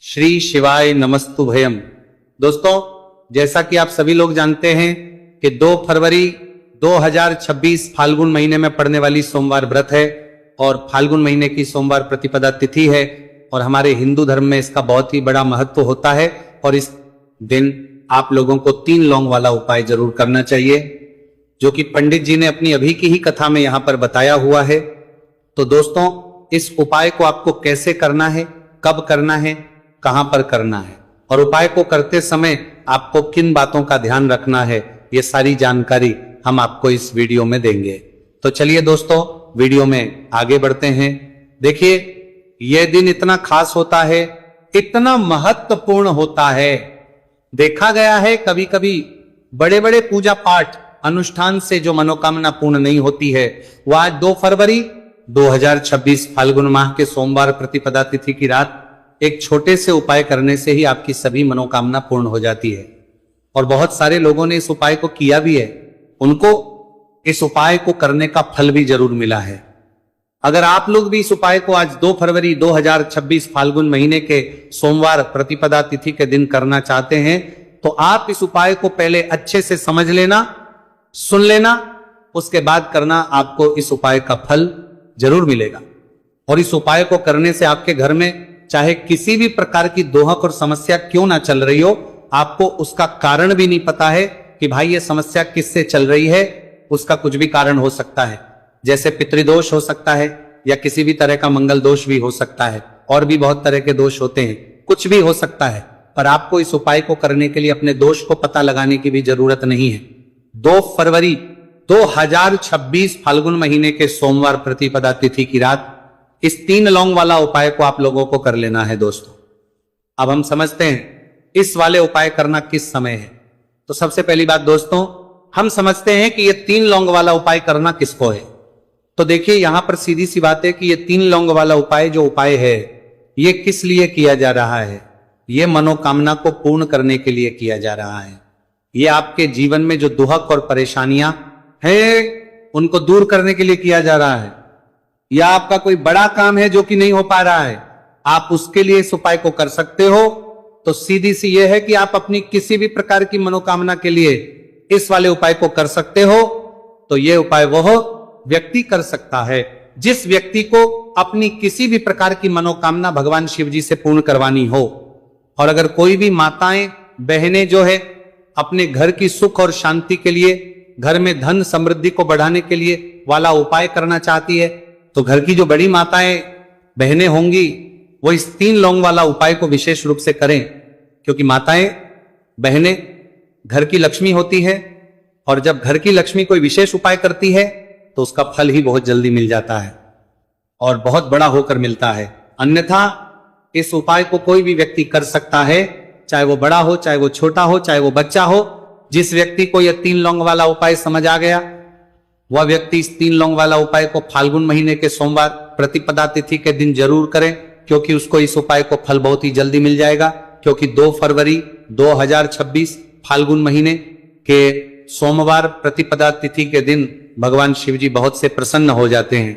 श्री शिवाय नमस्तुभयम। दोस्तों, जैसा कि आप सभी लोग जानते हैं कि 2 फरवरी 2026 फाल्गुन महीने में पड़ने वाली सोमवार व्रत है और फाल्गुन महीने की सोमवार प्रतिपदा तिथि है और हमारे हिंदू धर्म में इसका बहुत ही बड़ा महत्व होता है और इस दिन आप लोगों को 3 लौंग वाला उपाय जरूर करना चाहिए, जो कि पंडित जी ने अपनी अभी की ही कथा में यहां पर बताया हुआ है। तो दोस्तों, इस उपाय को आपको कैसे करना है, कब करना है, कहां पर करना है और उपाय को करते समय आपको किन बातों का ध्यान रखना है, ये सारी जानकारी हम आपको इस वीडियो में देंगे। तो चलिए दोस्तों, वीडियो में आगे बढ़ते हैं। देखिए, यह दिन इतना खास होता है, इतना महत्वपूर्ण होता है। देखा गया है कभी कभी बड़े बड़े पूजा पाठ अनुष्ठान से जो मनोकामना पूर्ण नहीं होती है, वह आज 2 फरवरी 2026 फाल्गुन माह के सोमवार प्रतिपदा तिथि की रात एक छोटे से उपाय करने से ही आपकी सभी मनोकामना पूर्ण हो जाती है। और बहुत सारे लोगों ने इस उपाय को किया भी है, उनको इस उपाय को करने का फल भी जरूर मिला है। अगर आप लोग भी इस उपाय को आज 2 फरवरी 2026 फाल्गुन महीने के सोमवार प्रतिपदा तिथि के दिन करना चाहते हैं, तो आप इस उपाय को पहले अच्छे से समझ लेना, सुन लेना, उसके बाद करना। आपको इस उपाय का फल जरूर मिलेगा। और इस उपाय को करने से आपके घर में चाहे किसी भी प्रकार की दोहक और समस्या क्यों ना चल रही हो, आपको उसका कारण भी नहीं पता है कि भाई ये समस्या किससे चल रही है, उसका कुछ भी कारण हो सकता है। जैसे पितृदोष हो सकता है या किसी भी तरह का मंगल दोष भी हो सकता है, और भी बहुत तरह के दोष होते हैं, कुछ भी हो सकता है। पर आपको इस उपाय को करने के लिए अपने दोष को पता लगाने की भी जरूरत नहीं है। 2 फरवरी 2026 फाल्गुन महीने के सोमवार प्रतिपदा तिथि की रात इस 3 लौंग वाला उपाय को आप लोगों को कर लेना है। दोस्तों, अब हम समझते हैं इस वाले उपाय करना किस समय है। तो सबसे पहली बात दोस्तों, हम समझते हैं कि ये 3 लौंग वाला उपाय करना किसको है। तो देखिए, यहां पर सीधी सी बात है कि ये 3 लौंग वाला उपाय जो उपाय है, ये किस लिए किया जा रहा है। ये मनोकामना को पूर्ण करने के लिए किया जा रहा है। ये आपके जीवन में जो दुहक और परेशानियां हैं, उनको दूर करने के लिए किया जा रहा है। या आपका कोई बड़ा काम है जो कि नहीं हो पा रहा है, आप उसके लिए इस उपाय को कर सकते हो। तो सीधी सी यह है कि आप अपनी किसी भी प्रकार की मनोकामना के लिए इस वाले उपाय को कर सकते हो। तो यह उपाय वह व्यक्ति कर सकता है जिस व्यक्ति को अपनी किसी भी प्रकार की मनोकामना भगवान शिव जी से पूर्ण करवानी हो। और अगर कोई भी माताएं बहनें जो है अपने घर की सुख और शांति के लिए, घर में धन समृद्धि को बढ़ाने के लिए वाला उपाय करना चाहती है, तो घर की जो बड़ी माताएं बहनें होंगी वो इस 3 लौंग वाला उपाय को विशेष रूप से करें, क्योंकि माताएं बहनें घर की लक्ष्मी होती है और जब घर की लक्ष्मी कोई विशेष उपाय करती है तो उसका फल ही बहुत जल्दी मिल जाता है और बहुत बड़ा होकर मिलता है। अन्यथा इस उपाय को कोई भी व्यक्ति कर सकता है, चाहे वो बड़ा हो, चाहे वो छोटा हो, चाहे वो बच्चा हो। जिस व्यक्ति को यह 3 लौंग वाला उपाय समझ आ गया, वह व्यक्ति इस 3 लौंग वाला उपाय को फाल्गुन महीने के सोमवार प्रतिपदा तिथि के दिन जरूर करें, क्योंकि उसको इस उपाय को फल बहुत ही जल्दी मिल जाएगा। क्योंकि 2 फरवरी 2026 फाल्गुन महीने के सोमवार प्रतिपदा तिथि के दिन भगवान शिव जी बहुत से प्रसन्न हो जाते हैं।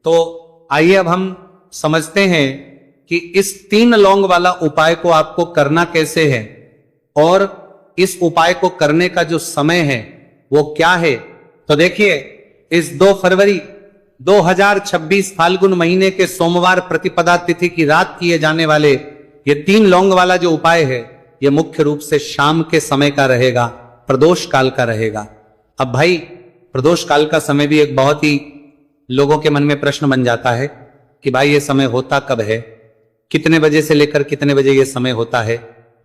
तो आइए अब हम समझते हैं कि इस 3 लौंग वाला उपाय को आपको करना कैसे है और इस उपाय को करने का जो समय है वो क्या है। तो देखिए, इस 2 फरवरी 2026 फाल्गुन महीने के सोमवार प्रतिपदा तिथि की रात किए जाने वाले ये 3 लौंग वाला जो उपाय है, ये मुख्य रूप से शाम के समय का रहेगा, प्रदोष काल का रहेगा। अब भाई, प्रदोष काल का समय भी एक बहुत ही लोगों के मन में प्रश्न बन जाता है कि भाई ये समय होता कब है, कितने बजे से लेकर कितने बजे ये समय होता है,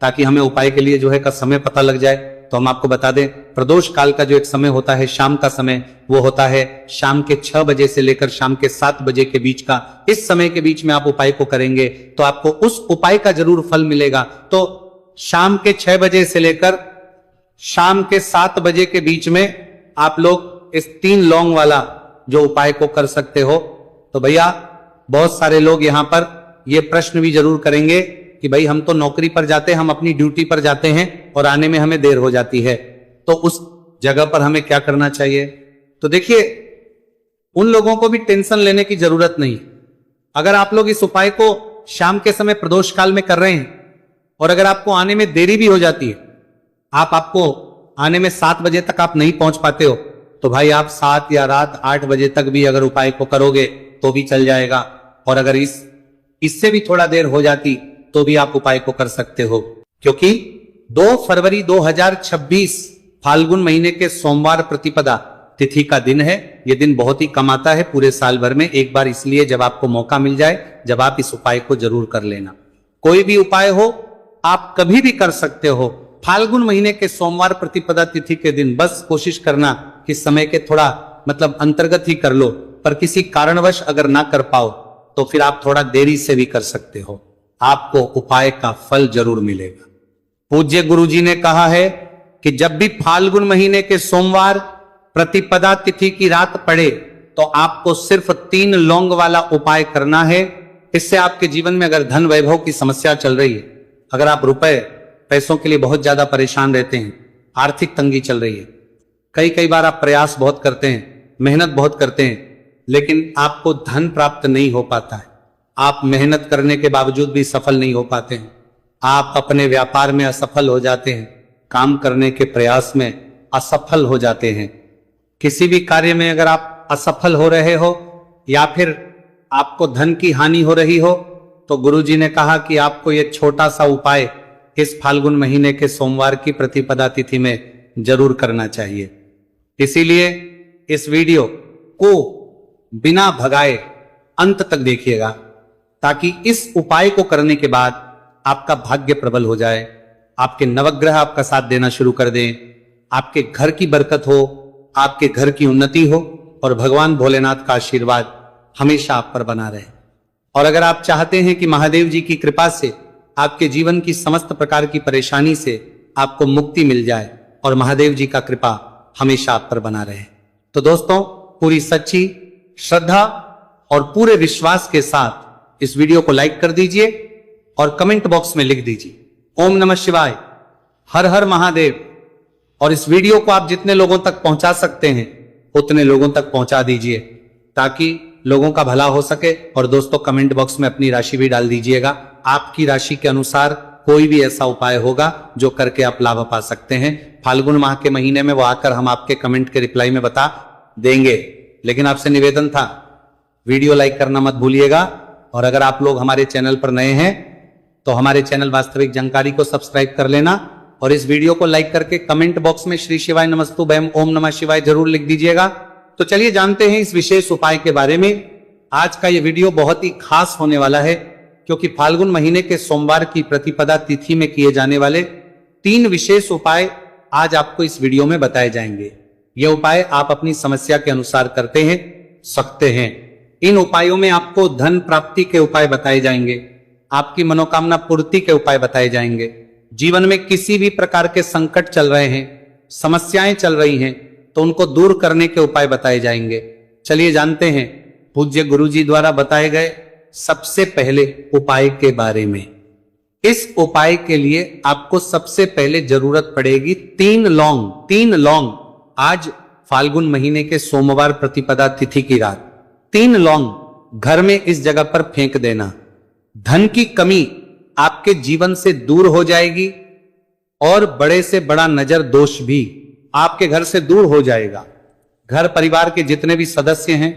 ताकि हमें उपाय के लिए जो है का समय पता लग जाए। तो हम आपको बता दें, प्रदोष काल का जो एक समय होता है, शाम का समय, वो होता है शाम के 6 बजे से लेकर शाम के 7 बजे के बीच का। इस समय के बीच में आप उपाय को करेंगे तो आपको उस उपाय का जरूर फल मिलेगा। तो शाम के 6 बजे से लेकर शाम के 7 बजे के बीच में आप लोग इस 3 लौंग वाला जो उपाय को कर सकते हो। तो भैया, बहुत सारे लोग यहां पर ये प्रश्न भी जरूर करेंगे कि भाई हम तो नौकरी पर जाते हैं, हम अपनी ड्यूटी पर जाते हैं और आने में हमें देर हो जाती है, तो उस जगह पर हमें क्या करना चाहिए। तो देखिए, उन लोगों को भी टेंशन लेने की जरूरत नहीं। अगर आप लोग इस उपाय को शाम के समय प्रदोष काल में कर रहे हैं और अगर आपको आने में देरी भी हो जाती है, आपको आने में 7 बजे तक आप नहीं पहुंच पाते हो, तो भाई आप 7 या रात 8 बजे तक भी अगर उपाय को करोगे तो भी चल जाएगा। और अगर इससे भी थोड़ा देर हो जाती तो भी आप उपाय को कर सकते हो, क्योंकि 2 फरवरी 2026 फाल्गुन महीने के सोमवार प्रतिपदा तिथि का दिन है। यह दिन बहुत ही कम आता है पूरे साल भर में, एक बार इसलिए जब आपको मौका मिल जाए, जब आप इस उपाय को जरूर कर लेना। कोई भी उपाय हो आप कभी भी कर सकते हो, फाल्गुन महीने के सोमवार प्रतिपदा तिथि के दिन बस कोशिश करना कि समय के थोड़ा अंतर्गत ही कर लो, पर किसी कारणवश अगर ना कर पाओ तो फिर आप थोड़ा देरी से भी कर सकते हो, आपको उपाय का फल जरूर मिलेगा। पूज्य गुरुजी ने कहा है कि जब भी फाल्गुन महीने के सोमवार प्रतिपदा तिथि की रात पड़े तो आपको सिर्फ 3 लौंग वाला उपाय करना है। इससे आपके जीवन में अगर धन वैभव की समस्या चल रही है, अगर आप रुपए पैसों के लिए बहुत ज्यादा परेशान रहते हैं, आर्थिक तंगी चल रही है, कई बार आप प्रयास बहुत करते हैं, मेहनत बहुत करते हैं, लेकिन आपको धन प्राप्त नहीं हो पाता है, आप मेहनत करने के बावजूद भी सफल नहीं हो पाते हैं, आप अपने व्यापार में असफल हो जाते हैं, काम करने के प्रयास में असफल हो जाते हैं, किसी भी कार्य में अगर आप असफल हो रहे हो या फिर आपको धन की हानि हो रही हो, तो गुरुजी ने कहा कि आपको यह छोटा सा उपाय इस फाल्गुन महीने के सोमवार की प्रतिपदा तिथि में जरूर करना चाहिए। इसीलिए इस वीडियो को बिना भगाए अंत तक देखिएगा, ताकि इस उपाय को करने के बाद आपका भाग्य प्रबल हो जाए, आपके नवग्रह आपका साथ देना शुरू कर दें, आपके घर की बरकत हो, आपके घर की उन्नति हो और भगवान भोलेनाथ का आशीर्वाद हमेशा आप पर बना रहे। और अगर आप चाहते हैं कि महादेव जी की कृपा से आपके जीवन की समस्त प्रकार की परेशानी से आपको मुक्ति मिल जाए और महादेव जी का कृपा हमेशा आप पर बना रहे, तो दोस्तों पूरी सच्ची श्रद्धा और पूरे विश्वास के साथ इस वीडियो को लाइक कर दीजिए और कमेंट बॉक्स में लिख दीजिए ओम नमः शिवाय, हर हर महादेव। और इस वीडियो को आप जितने लोगों तक पहुंचा सकते हैं उतने लोगों तक पहुंचा दीजिए, ताकि लोगों का भला हो सके। और दोस्तों कमेंट बॉक्स में अपनी राशि भी डाल दीजिएगा, आपकी राशि के अनुसार कोई भी ऐसा उपाय होगा जो करके आप लाभ पा सकते हैं। फाल्गुन माह के महीने में वो आकर हम आपके कमेंट के रिप्लाई में बता देंगे, लेकिन आपसे निवेदन था वीडियो लाइक करना मत भूलिएगा। और अगर आप लोग हमारे चैनल पर नए हैं तो हमारे चैनल वास्तविक जानकारी को सब्सक्राइब कर लेना और इस वीडियो को लाइक करके कमेंट बॉक्स में श्री शिवाय नमस्तुभ्यम ओम नमः शिवाय जरूर लिख दीजिएगा। तो चलिए जानते हैं इस विशेष उपाय के बारे में। आज का यह वीडियो बहुत ही खास होने वाला है, क्योंकि फाल्गुन महीने के सोमवार की प्रतिपदा तिथि में किए जाने वाले 3 विशेष उपाय आज आपको इस वीडियो में बताए जाएंगे। ये उपाय आप अपनी समस्या के अनुसार करते हैं सकते हैं। इन उपायों में आपको धन प्राप्ति के उपाय बताए जाएंगे, आपकी मनोकामना पूर्ति के उपाय बताए जाएंगे। जीवन में किसी भी प्रकार के संकट चल रहे हैं, समस्याएं चल रही हैं, तो उनको दूर करने के उपाय बताए जाएंगे। चलिए जानते हैं पूज्य गुरुजी द्वारा बताए गए सबसे पहले उपाय के बारे में। इस उपाय के लिए आपको सबसे पहले जरूरत पड़ेगी 3 लौंग। आज फाल्गुन महीने के सोमवार प्रतिपदा तिथि की रात 3 लौंग घर में इस जगह पर फेंक देना। धन की कमी आपके जीवन से दूर हो जाएगी और बड़े से बड़ा नजर दोष भी आपके घर से दूर हो जाएगा। घर परिवार के जितने भी सदस्य हैं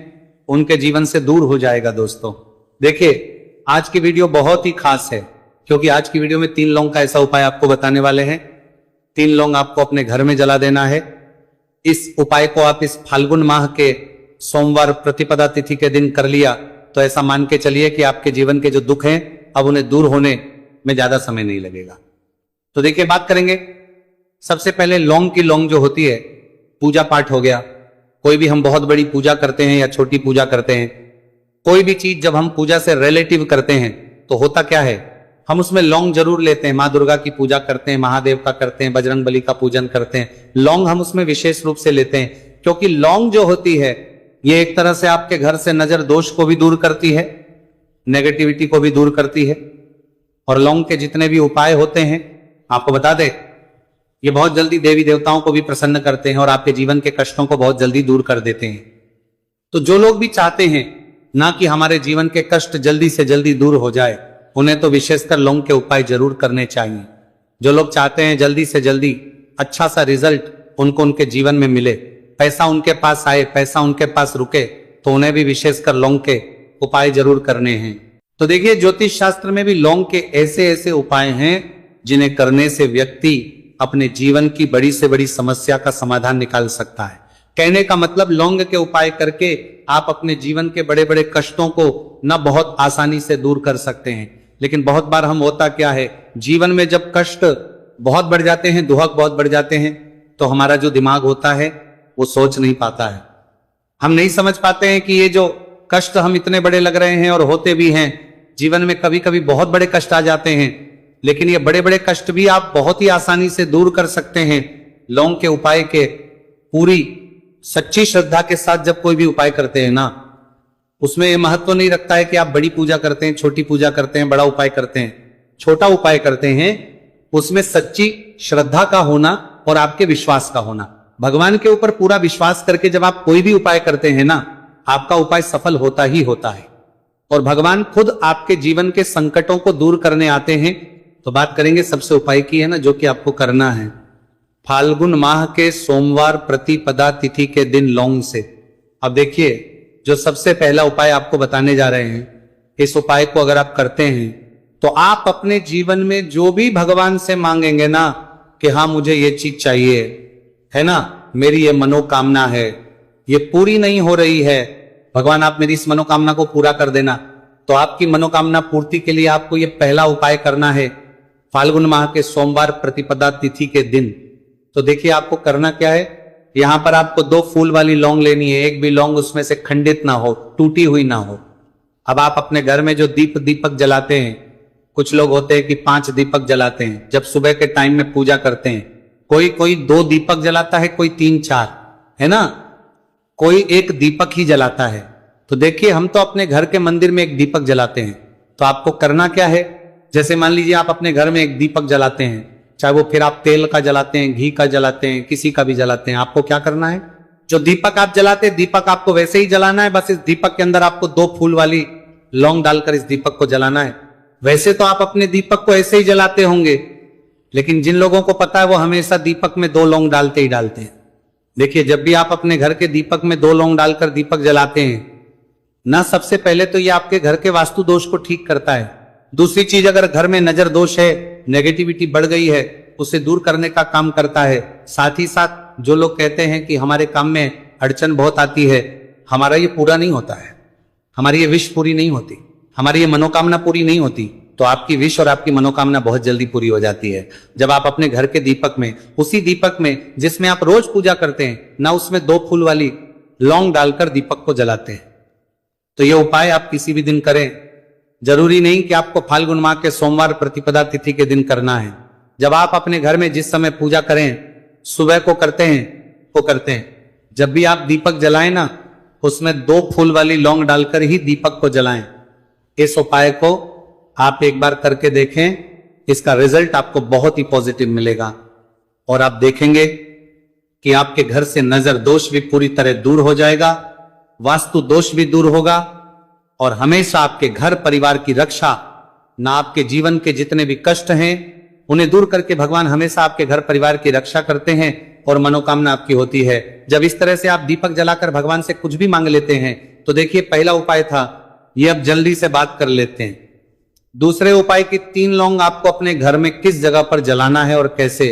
उनके जीवन से दूर हो जाएगा। दोस्तों देखिए आज की वीडियो बहुत ही खास है, क्योंकि आज की वीडियो में 3 लौंग का ऐसा उपाय आपको बताने वाले हैं। 3 लौंग आपको अपने घर में जला देना है। इस उपाय को आप इस फाल्गुन माह के सोमवार प्रतिपदा तिथि के दिन कर लिया तो ऐसा मान के चलिए कि आपके जीवन के जो दुख हैं अब उन्हें दूर होने में ज्यादा समय नहीं लगेगा। तो देखिए बात करेंगे सबसे पहले लौंग की। लौंग जो होती है, पूजा पाठ हो गया, कोई भी हम बहुत बड़ी पूजा करते हैं या छोटी पूजा करते हैं, कोई भी चीज जब हम पूजा से रिलेटिव करते हैं तो होता क्या है, हम उसमें लौंग जरूर लेते हैं। माँ दुर्गा की पूजा करते हैं, महादेव का करते हैं, बजरंग बली का पूजन करते हैं, लौंग हम उसमें विशेष रूप से लेते हैं, क्योंकि लौंग जो होती है ये एक तरह से आपके घर से नजर दोष को भी दूर करती है, नेगेटिविटी को भी दूर करती है। और लौंग के जितने भी उपाय होते हैं आपको बता दें, ये बहुत जल्दी देवी देवताओं को भी प्रसन्न करते हैं और आपके जीवन के कष्टों को बहुत जल्दी दूर कर देते हैं। तो जो लोग भी चाहते हैं ना कि हमारे जीवन के कष्ट जल्दी से जल्दी दूर हो जाए, उन्हें तो विशेषकर लौंग के उपाय जरूर करने चाहिए। जो लोग चाहते हैं जल्दी से जल्दी अच्छा सा रिजल्ट उनको उनके जीवन में मिले, पैसा उनके पास आए, पैसा उनके पास रुके, तो उन्हें भी विशेषकर लौंग के उपाय जरूर करने हैं। तो देखिए, ज्योतिष शास्त्र में भी लौंग के ऐसे ऐसे उपाय हैं जिन्हें करने से व्यक्ति अपने जीवन की बड़ी से बड़ी समस्या का समाधान निकाल सकता है। कहने का मतलब, लौंग के उपाय करके आप अपने जीवन के बड़े बड़े कष्टों को न बहुत आसानी से दूर कर सकते हैं। लेकिन बहुत बार हम होता क्या है, जीवन में जब कष्ट बहुत बढ़ जाते हैं, दुहक बहुत बढ़ जाते हैं, तो हमारा जो दिमाग होता है वो सोच नहीं पाता है। हम नहीं समझ पाते हैं कि ये जो कष्ट हम इतने बड़े लग रहे हैं और होते भी हैं, जीवन में कभी कभी बहुत बड़े कष्ट आ जाते हैं, लेकिन ये बड़े बड़े कष्ट भी आप बहुत ही आसानी से दूर कर सकते हैं लौंग के उपाय के पूरी सच्ची श्रद्धा के साथ। जब कोई भी उपाय करते हैं ना, उसमें यह महत्व नहीं रखता है कि आप बड़ी पूजा करते हैं, छोटी पूजा करते हैं, बड़ा उपाय करते हैं, छोटा उपाय करते हैं, उसमें सच्ची श्रद्धा का होना और आपके विश्वास का होना। भगवान के ऊपर पूरा विश्वास करके जब आप कोई भी उपाय करते हैं ना, आपका उपाय सफल होता ही होता है और भगवान खुद आपके जीवन के संकटों को दूर करने आते हैं। तो बात करेंगे सबसे उपाय की, है ना, जो कि आपको करना है फाल्गुन माह के सोमवार प्रतिपदा तिथि के दिन लौंग से। अब देखिए, जो सबसे पहला उपाय आपको बताने जा रहे हैं, इस उपाय को अगर आप करते हैं तो आप अपने जीवन में जो भी भगवान से मांगेंगे ना कि हाँ मुझे ये चीज चाहिए, है ना, मेरी ये मनोकामना है, ये पूरी नहीं हो रही है, भगवान आप मेरी इस मनोकामना को पूरा कर देना। तो आपकी मनोकामना पूर्ति के लिए आपको ये पहला उपाय करना है फाल्गुन माह के सोमवार प्रतिपदा तिथि के दिन। तो देखिए, आपको करना क्या है, यहां पर आपको 2 फूल वाली लौंग लेनी है। एक भी लौंग उसमें से खंडित ना हो, टूटी हुई ना हो। अब आप अपने घर में जो दीपक जलाते हैं, कुछ लोग होते हैं कि 5 दीपक जलाते हैं जब सुबह के टाइम में पूजा करते हैं। कोई 2 दीपक जलाता है, कोई 3-4, है ना, कोई 1 दीपक ही जलाता है। तो देखिए, हम तो अपने घर के मंदिर में 1 दीपक जलाते हैं। तो आपको करना क्या है, जैसे मान लीजिए आप अपने घर में 1 दीपक जलाते हैं, चाहे वो फिर आप तेल का जलाते हैं, घी का जलाते हैं, किसी का भी जलाते हैं, आपको क्या करना है, जो दीपक आप जलाते हैं, दीपक आपको वैसे ही जलाना है, बस इस दीपक के अंदर आपको 2 फूल वाली लौंग डालकर इस दीपक को जलाना है। वैसे तो आप अपने दीपक को ऐसे ही जलाते होंगे, लेकिन जिन लोगों को पता है वो हमेशा दीपक में 2 लौंग डालते ही डालते हैं। देखिए, जब भी आप अपने घर के दीपक में 2 लौंग डालकर दीपक जलाते हैं ना, सबसे पहले तो ये आपके घर के वास्तु दोष को ठीक करता है। दूसरी चीज, अगर घर में नजर दोष है, नेगेटिविटी बढ़ गई है, उसे दूर करने का काम करता है। साथ ही साथ जो लोग कहते हैं कि हमारे काम में अड़चन बहुत आती है, हमारा ये पूरा नहीं होता है, हमारी ये विश पूरी नहीं होती, हमारी ये मनोकामना पूरी नहीं होती, तो आपकी विश और आपकी मनोकामना बहुत जल्दी पूरी हो जाती है। जब आप अपने घर के दीपक में, उसी दीपक में जिसमें आप रोज पूजा करते हैं ना, उसमें 2 फूल वाली लौंग डालकर दीपक को जलाते हैं। तो ये उपाय आप किसी भी दिन करें, जरूरी नहीं कि आपको फाल्गुन माह के सोमवार प्रतिपदा तिथि के दिन करना है। जब आप अपने घर में जिस समय पूजा करें, सुबह को करते हैं, जब भी आप दीपक जलाएं ना, उसमें 2 फूल वाली लौंग डालकर ही दीपक को जलाएं। इस उपाय को आप एक बार करके देखें, इसका रिजल्ट आपको बहुत ही पॉजिटिव मिलेगा और आप देखेंगे कि आपके घर से नजर दोष भी पूरी तरह दूर हो जाएगा, वास्तु दोष भी दूर होगा और हमेशा आपके घर परिवार की रक्षा, ना आपके जीवन के जितने भी कष्ट हैं उन्हें दूर करके भगवान हमेशा आपके घर परिवार की रक्षा करते हैं और मनोकामना आपकी होती है। जब इस तरह से आप दीपक जलाकर भगवान से कुछ भी मांग लेते हैं, तो देखिए, पहला उपाय था ये, अब जल्दी से बात कर लेते हैं। दूसरे उपाय की 3 लौंग आपको अपने घर में किस जगह पर जलाना है और कैसे।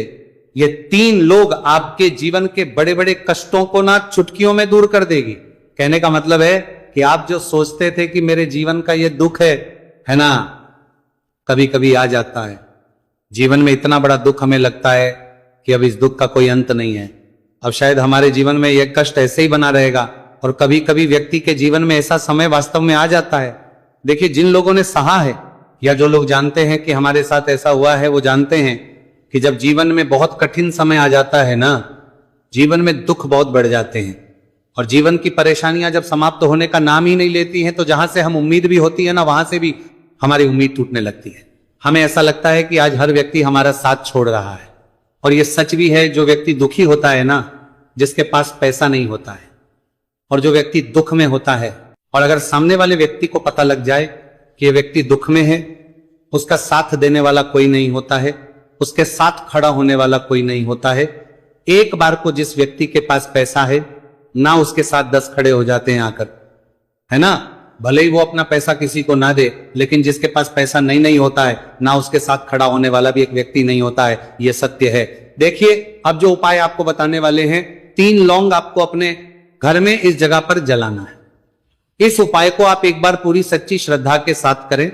ये 3 लोग आपके जीवन के बड़े बड़े कष्टों को ना चुटकियों में दूर कर देगी। कहने का मतलब है कि आप जो सोचते थे कि मेरे जीवन का ये दुख है ना, कभी कभी आ जाता है जीवन में, इतना बड़ा दुख हमें लगता है कि अब इस दुख का कोई अंत नहीं है, अब शायद हमारे जीवन में यह कष्ट ऐसे ही बना रहेगा। और कभी कभी व्यक्ति के जीवन में ऐसा समय वास्तव में आ जाता है। देखिए, जिन लोगों ने सहा है या जो लोग जानते हैं कि हमारे साथ ऐसा हुआ है, वो जानते हैं कि जब जीवन में बहुत कठिन समय आ जाता है ना, जीवन में दुख बहुत बढ़ जाते हैं और जीवन की परेशानियां जब समाप्त होने का नाम ही नहीं लेती हैं, तो जहां से हम उम्मीद भी होती है ना, वहां से भी हमारी उम्मीद टूटने लगती है। हमें ऐसा लगता है कि आज हर व्यक्ति हमारा साथ छोड़ रहा है। और यह सच भी है, जो व्यक्ति दुखी होता है ना, जिसके पास पैसा नहीं होता है, और जो व्यक्ति दुख में होता है, और अगर सामने वाले व्यक्ति को पता लग जाए कि यह व्यक्ति दुख में है उसका साथ देने वाला कोई नहीं होता है, उसके साथ खड़ा होने वाला कोई नहीं होता है। एक बार को जिस व्यक्ति के पास पैसा है ना, उसके साथ 10 खड़े हो जाते हैं आकर, है ना। भले ही वो अपना पैसा किसी को ना दे, लेकिन जिसके पास पैसा नहीं होता है ना, उसके साथ खड़ा होने वाला भी एक व्यक्ति नहीं होता है। यह सत्य है। देखिए, अब जो उपाय आपको बताने वाले हैं, 3 लौंग आपको अपने घर में इस जगह पर जलाना है। इस उपाय को आप एक बार पूरी सच्ची श्रद्धा के साथ करें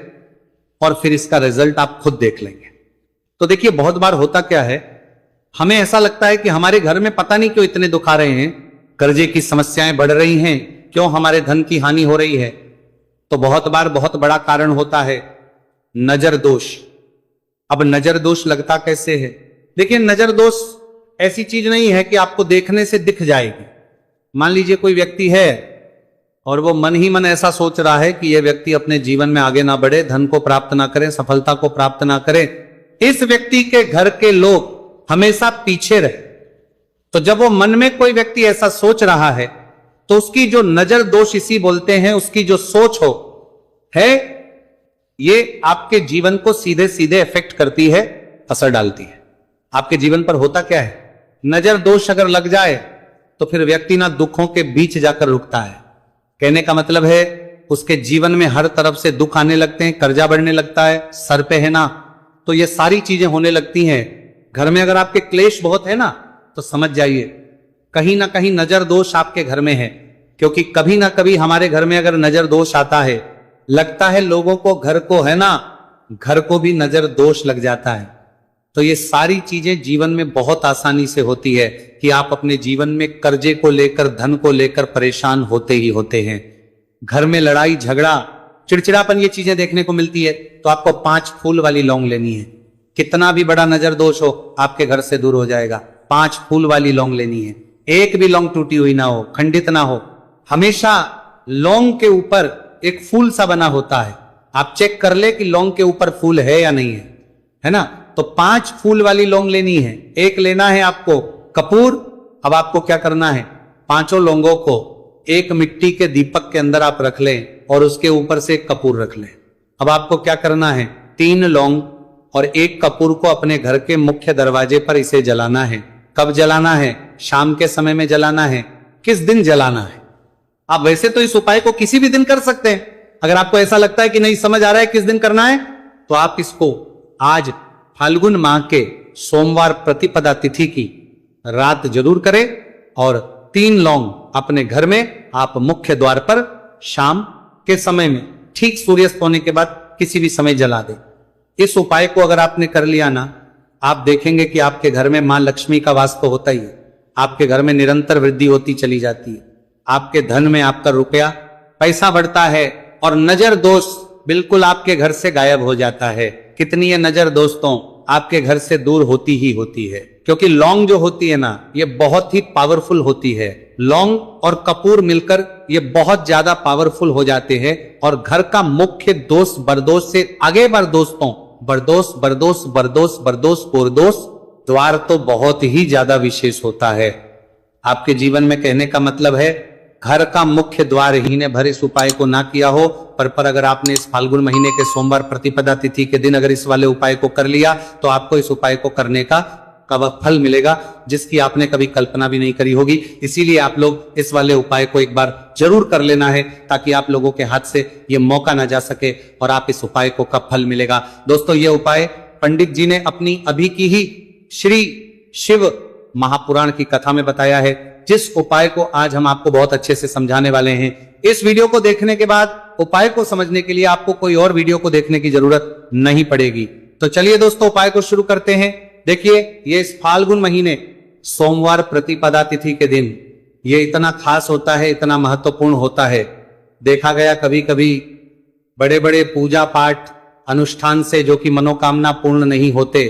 और फिर इसका रिजल्ट आप खुद देख लेंगे। तो देखिए, बहुत बार होता क्या है, हमें ऐसा लगता है कि हमारे घर में पता नहीं क्यों इतने दुख आ रहे हैं, कर्जे की समस्याएं बढ़ रही हैं, क्यों हमारे धन की हानि हो रही है। तो बहुत बार बहुत बड़ा कारण होता है नजर दोष। अब नजर दोष लगता कैसे है? देखिए, नजर दोष ऐसी चीज नहीं है कि आपको देखने से दिख जाएगी। मान लीजिए कोई व्यक्ति है और वो मन ही मन ऐसा सोच रहा है कि यह व्यक्ति अपने जीवन में आगे ना बढ़े, धन को प्राप्त ना करे, सफलता को प्राप्त ना करे, इस व्यक्ति के घर के लोग हमेशा पीछे रहे। तो जब वो मन में कोई व्यक्ति ऐसा सोच रहा है, तो उसकी जो नजर दोष इसी बोलते हैं, उसकी जो सोच हो है, ये आपके जीवन को सीधे सीधे इफेक्ट करती है, असर डालती है। आपके जीवन पर होता क्या है, नजर दोष अगर लग जाए तो फिर व्यक्ति ना दुखों के बीच जाकर रुकता है। कहने का मतलब है, उसके जीवन में हर तरफ से दुख आने लगते हैं, कर्जा बढ़ने लगता है, सर पे है ना, तो ये सारी चीजें होने लगती हैं। घर में अगर आपके क्लेश बहुत है ना, तो समझ जाइए कहीं ना कहीं नजर दोष आपके घर में है। क्योंकि कभी ना कभी हमारे घर में अगर नजर दोष आता है, लगता है लोगों को, घर को है ना, घर को भी नजर दोष लग जाता है। तो ये सारी चीजें जीवन में बहुत आसानी से होती है कि आप अपने जीवन में कर्जे को लेकर, धन को लेकर परेशान होते ही होते हैं। घर में लड़ाई झगड़ा, चिड़चिड़ापन, ये चीजें देखने को मिलती है। तो आपको 5 फूल वाली लौंग लेनी है। कितना भी बड़ा नजर दोष हो, आपके घर से दूर हो जाएगा। 5 फूल वाली लौंग लेनी है। एक भी लौंग टूटी हुई ना हो, खंडित ना हो। हमेशा लौंग के ऊपर एक फूल सा बना होता है। आप चेक कर ले कि लौंग के ऊपर फूल है या नहीं है ना। तो 5 फूल वाली लौंग लेनी है। एक लेना है आपको कपूर। अब आपको क्या करना है, 5 लौंगों को एक मिट्टी के दीपक के अंदर आप रख लें और उसके ऊपर से एक कपूर रख लें। अब आपको क्या करना है, 3 लौंग और 1 कपूर को अपने घर के मुख्य दरवाजे पर इसे जलाना है। कब जलाना है? शाम के समय में जलाना है। किस दिन जलाना है? आप वैसे तो इस उपाय को किसी भी दिन कर सकते हैं। अगर आपको ऐसा लगता है कि नहीं समझ आ रहा है किस दिन करना है, तो आप इसको आज फाल्गुन माह के सोमवार प्रतिपदा तिथि की रात जरूर करें और 3 लौंग अपने घर में आप मुख्य द्वार पर शाम के समय में ठीक सूर्यास्त होने के बाद किसी भी समय जला दें। इस उपाय को अगर आपने कर लिया ना, आप देखेंगे कि आपके घर में मां लक्ष्मी का वास तो होता ही है। आपके घर में निरंतर वृद्धि होती चली जाती है। आपके धन में आपका रुपया पैसा बढ़ता है और नजर दोष बिल्कुल आपके घर से गायब हो जाता है। कितनी ये नजर दोस्तों आपके घर से दूर होती ही होती है। क्योंकि लौंग जो होती है ना, ये बहुत ही पावरफुल होती है। लौंग और कपूर मिलकर ये बहुत ज्यादा पावरफुल हो जाते हैं और घर का मुख्य दोष बरदोष से आगे बढ़ दोस्तों, बरदोष बरदोष बरदोष बरदोष पुरदोष द्वार तो बहुत ही ज्यादा विशेष होता है आपके जीवन में। कहने का मतलब है, घर का मुख्य द्वार ही ने भर इस उपाय को ना किया हो, पर अगर आपने इस फाल्गुन महीने के सोमवार प्रतिपदा तिथि के दिन अगर इस वाले उपाय को कर लिया, तो आपको इस उपाय को करने का फल मिलेगा जिसकी आपने कभी कल्पना भी नहीं करी होगी। इसीलिए आप लोग इस वाले उपाय को एक बार जरूर कर लेना है, ताकि आप लोगों के हाथ से ये मौका ना जा सके और आप इस उपाय को कब फल मिलेगा। दोस्तों, ये उपाय पंडित जी ने अपनी अभी की ही श्री शिव महापुराण की कथा में बताया है, जिस उपाय को आज हम आपको बहुत अच्छे से समझाने वाले हैं। इस वीडियो को देखने के बाद उपाय को समझने के लिए आपको कोई और वीडियो को देखने की जरूरत नहीं पड़ेगी। तो चलिए दोस्तों, उपाय को शुरू करते हैं। देखिए, ये इस फाल्गुन महीने सोमवार प्रतिपदा तिथि के दिन ये इतना खास होता है, इतना महत्वपूर्ण होता है। देखा गया कभी कभी बड़े बड़े पूजा पाठ अनुष्ठान से जो कि मनोकामना पूर्ण नहीं होते,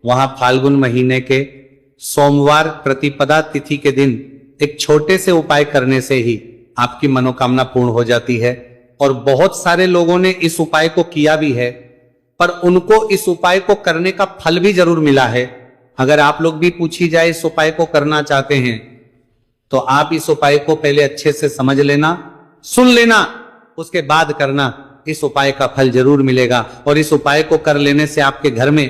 वहां फाल्गुन महीने के सोमवार प्रतिपदा तिथि के दिन एक छोटे से उपाय करने से ही आपकी मनोकामना पूर्ण हो जाती है। और बहुत सारे लोगों ने इस उपाय को किया भी है, पर उनको इस उपाय को करने का फल भी जरूर मिला है। अगर आप लोग भी पूछी जाए इस उपाय को करना चाहते हैं, तो आप इस उपाय को पहले अच्छे से समझ लेना, सुन लेना, उसके बाद करना। इस उपाय का फल जरूर मिलेगा। और इस उपाय को कर लेने से आपके घर में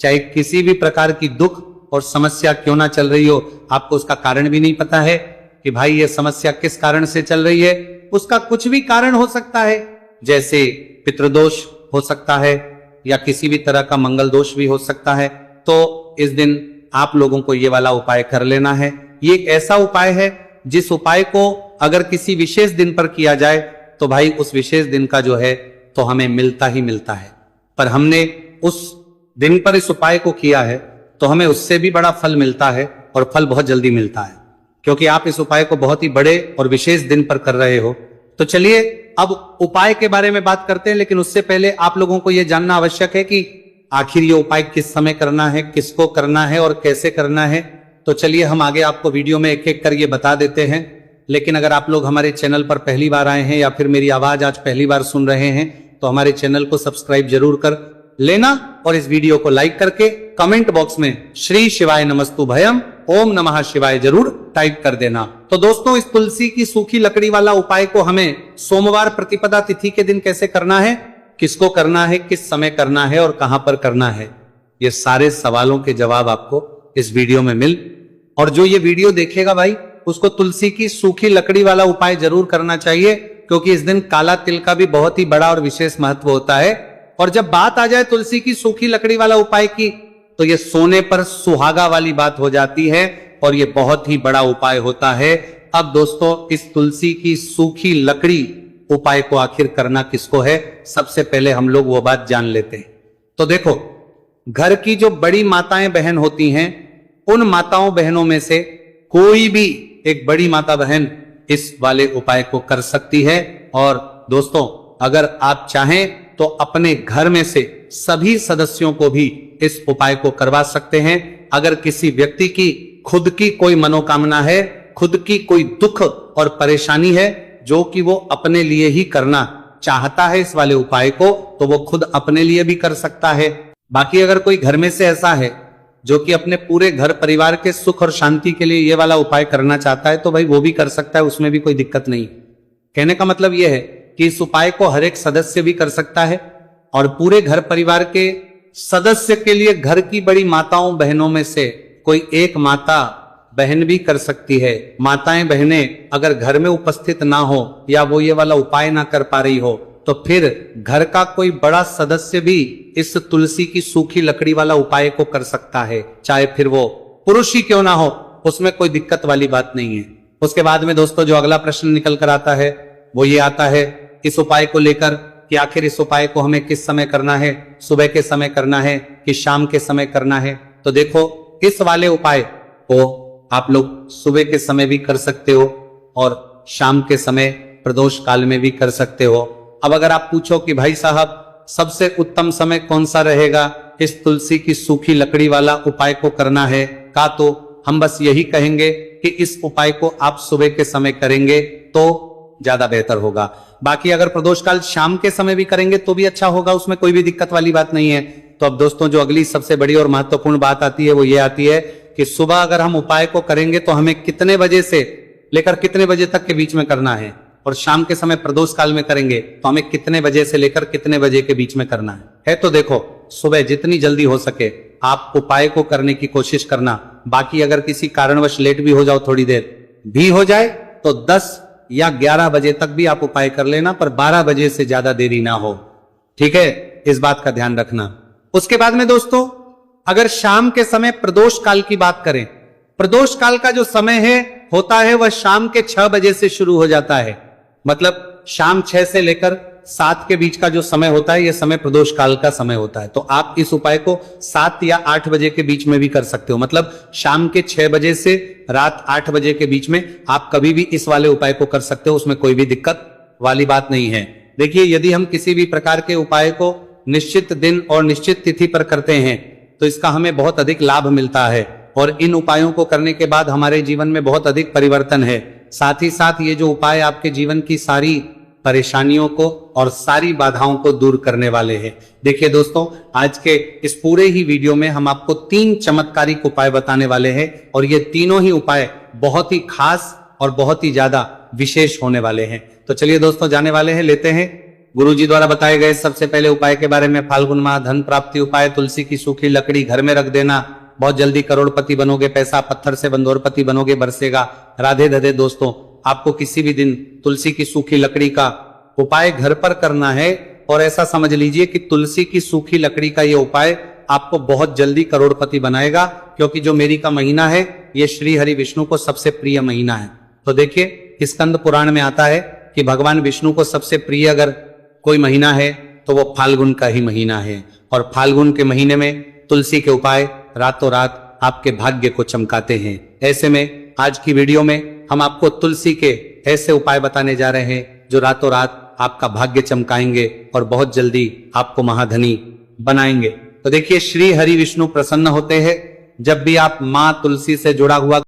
चाहे किसी भी प्रकार की दुख और समस्या क्यों ना चल रही हो, आपको उसका कारण भी नहीं पता है कि भाई ये समस्या किस कारण से चल रही है, उसका कुछ भी कारण हो सकता है, जैसे पितृदोष हो सकता है या किसी भी तरह का मंगल दोष भी हो सकता है। तो इस दिन आप लोगों को ये वाला उपाय कर लेना है। ये एक ऐसा उपाय है जिस उपाय को अगर किसी विशेष दिन पर किया जाए तो भाई उस विशेष दिन का जो है तो हमें मिलता ही मिलता है, पर हमने उस दिन पर इस उपाय को किया है तो हमें उससे भी बड़ा फल मिलता है, और फल बहुत जल्दी मिलता है क्योंकि आप इस उपाय को बहुत ही बड़े और विशेष दिन पर कर रहे हो। तो चलिए अब उपाय के बारे में बात करते हैं, लेकिन उससे पहले आप लोगों को यह जानना आवश्यक है कि आखिर ये उपाय किस समय करना है, किसको करना है और कैसे करना है। तो चलिए हम आगे आपको वीडियो में एक एक कर ये बता देते हैं। लेकिन अगर आप लोग हमारे चैनल पर पहली बार आए हैं या फिर मेरी आवाज आज पहली बार सुन रहे हैं तो हमारे चैनल को सब्सक्राइब जरूर कर लेना और इस वीडियो को लाइक करके कमेंट बॉक्स में श्री शिवाय नमस्तु भयम ओम नमः शिवाय जरूर टाइप कर देना। तो दोस्तों, इस तुलसी की सूखी लकड़ी वाला उपाय को हमें सोमवार प्रतिपदा तिथि के दिन कैसे करना है, किसको करना है, किस समय करना है और कहां पर करना है, ये सारे सवालों के जवाब आपको इस वीडियो में मिल। और जो ये वीडियो देखेगा भाई उसको तुलसी की सूखी लकड़ी वाला उपाय जरूर करना चाहिए, क्योंकि इस दिन काला तिल का भी बहुत ही बड़ा और विशेष महत्व होता है। और जब बात आ जाए तुलसी की सूखी लकड़ी वाला उपाय की तो ये सोने पर सुहागा वाली बात हो जाती है और ये बहुत ही बड़ा उपाय होता है। अब दोस्तों, इस तुलसी की सूखी लकड़ी उपाय को आखिर करना किसको है, सबसे पहले हम लोग वो बात जान लेते हैं। तो देखो, घर की जो बड़ी माताएं बहन होती हैं उन माताओं बहनों में से कोई भी एक बड़ी माता बहन इस वाले उपाय को कर सकती है। और दोस्तों, अगर आप चाहें तो अपने घर में से सभी सदस्यों को भी इस उपाय को करवा सकते हैं। अगर किसी व्यक्ति की खुद की कोई मनोकामना है, खुद की कोई दुख और परेशानी है जो कि वो अपने लिए ही करना चाहता है इस वाले उपाय को, तो वो खुद अपने लिए भी कर सकता है। बाकी अगर कोई घर में से ऐसा है जो कि अपने पूरे घर परिवार के सुख और शांति के लिए ये वाला उपाय करना चाहता है तो भाई वो भी कर सकता है, उसमें भी कोई दिक्कत नहीं। कहने का मतलब यह है कि इस उपाय को हर एक सदस्य भी कर सकता है और पूरे घर परिवार के सदस्य के लिए घर की बड़ी माताओं बहनों में से कोई एक माता बहन भी कर सकती है। माताएं बहनें अगर घर में उपस्थित ना हो या वो ये वाला उपाय ना कर पा रही हो तो फिर घर का कोई बड़ा सदस्य भी इस तुलसी की सूखी लकड़ी वाला उपाय को कर सकता है, चाहे फिर वो पुरुष ही क्यों ना हो, उसमें कोई दिक्कत वाली बात नहीं है। उसके बाद में दोस्तों जो अगला प्रश्न निकल कर आता है वो ये आता है इस उपाय को लेकर कि आखिर इस उपाय को हमें किस समय करना है, सुबह के समय करना है कि शाम के समय करना है। तो देखो, इस वाले उपाय को आप लोग सुबह के समय भी कर सकते हो और शाम के समय प्रदोष काल में भी कर सकते हो। अब अगर आप पूछो कि भाई साहब सबसे उत्तम समय कौन सा रहेगा इस तुलसी की सूखी लकड़ी वाला उपाय को करना है का, तो हम बस यही कहेंगे कि इस उपाय को आप सुबह के समय करेंगे तो ज्यादा बेहतर होगा। बाकी अगर प्रदोष काल शाम के समय भी करेंगे तो भी अच्छा होगा, उसमें कोई भी दिक्कत वाली बात नहीं है। तो अब दोस्तों जो अगली सबसे बड़ी और महत्वपूर्ण बात आती है वो ये आती है कि सुबह अगर हम उपाय को करेंगे तो हमें कितने बजे से लेकर कितने बजे तक के बीच में करना है, और शाम के समय प्रदोष काल में करेंगे तो हमें कितने बजे से लेकर कितने बजे के बीच में करना है। तो देखो, सुबह जितनी जल्दी हो सके आप उपाय को करने की कोशिश करना। बाकी अगर किसी कारणवश लेट भी हो जाओ, थोड़ी देर भी हो जाए, तो 10 या 11 बजे तक भी आप उपाय कर लेना, पर 12 बजे से ज्यादा देरी ना हो, ठीक है, इस बात का ध्यान रखना। उसके बाद में दोस्तों अगर शाम के समय प्रदोष काल की बात करें, प्रदोष काल का जो समय है होता है वह शाम के 6 बजे से शुरू हो जाता है। मतलब शाम 6 से लेकर 7 के बीच का जो समय होता है यह समय प्रदोष काल का समय होता है। तो आप इस उपाय को 7 या 8 बजे के बीच में भी कर सकते हो। मतलब शाम के 6 बजे से रात 8 बजे के बीच में आप कभी भी इस वाले उपाय को कर सकते हो, उसमें कोई भी दिक्कत वाली बात नहीं है। देखिए, यदि हम किसी भी प्रकार के उपाय को निश्चित दिन और निश्चित तिथि पर करते हैं तो इसका हमें बहुत अधिक लाभ मिलता है और इन उपायों को करने के बाद हमारे जीवन में बहुत अधिक परिवर्तन है। साथ ही साथ ये जो उपाय आपके जीवन की सारी परेशानियों को और सारी बाधाओं को दूर करने वाले हैं। देखिए दोस्तों, आज के इस पूरे ही वीडियो में हम आपको 3 चमत्कारिक उपाय बताने वाले हैं और ये तीनों ही उपाय बहुत ही खास और बहुत ही ज्यादा विशेष होने वाले हैं। तो चलिए दोस्तों, जाने वाले हैं, लेते हैं गुरुजी द्वारा बताए गए सबसे पहले उपाय के बारे में। फाल्गुन माह धन प्राप्ति उपाय, तुलसी की सूखी लकड़ी घर में रख देना, बहुत जल्दी करोड़पति बनोगे, पैसा पत्थर से बंदोरपति बनोगे, बरसेगा। राधे राधे दोस्तों, आपको किसी भी दिन तुलसी की सूखी लकड़ी का उपाय घर पर करना है और ऐसा समझ लीजिए कि तुलसी की सूखी लकड़ी का यह उपाय आपको बहुत जल्दी करोड़पति बनाएगा, क्योंकि जो मेरी का महीना है ये श्री हरि विष्णु को सबसे प्रिय महीना है। तो देखिए स्कंद पुराण में आता है कि भगवान विष्णु को सबसे प्रिय अगर कोई महीना है तो वो फाल्गुन का ही महीना है, और फाल्गुन के महीने में तुलसी के उपाय रातों रात आपके भाग्य को चमकाते हैं। ऐसे में आज की वीडियो में हम आपको तुलसी के ऐसे उपाय बताने जा रहे हैं जो रातों रात आपका भाग्य चमकाएंगे और बहुत जल्दी आपको महाधनी बनाएंगे। तो देखिए, श्री हरि विष्णु प्रसन्न होते हैं जब भी आप माँ तुलसी से जुड़ा हुआ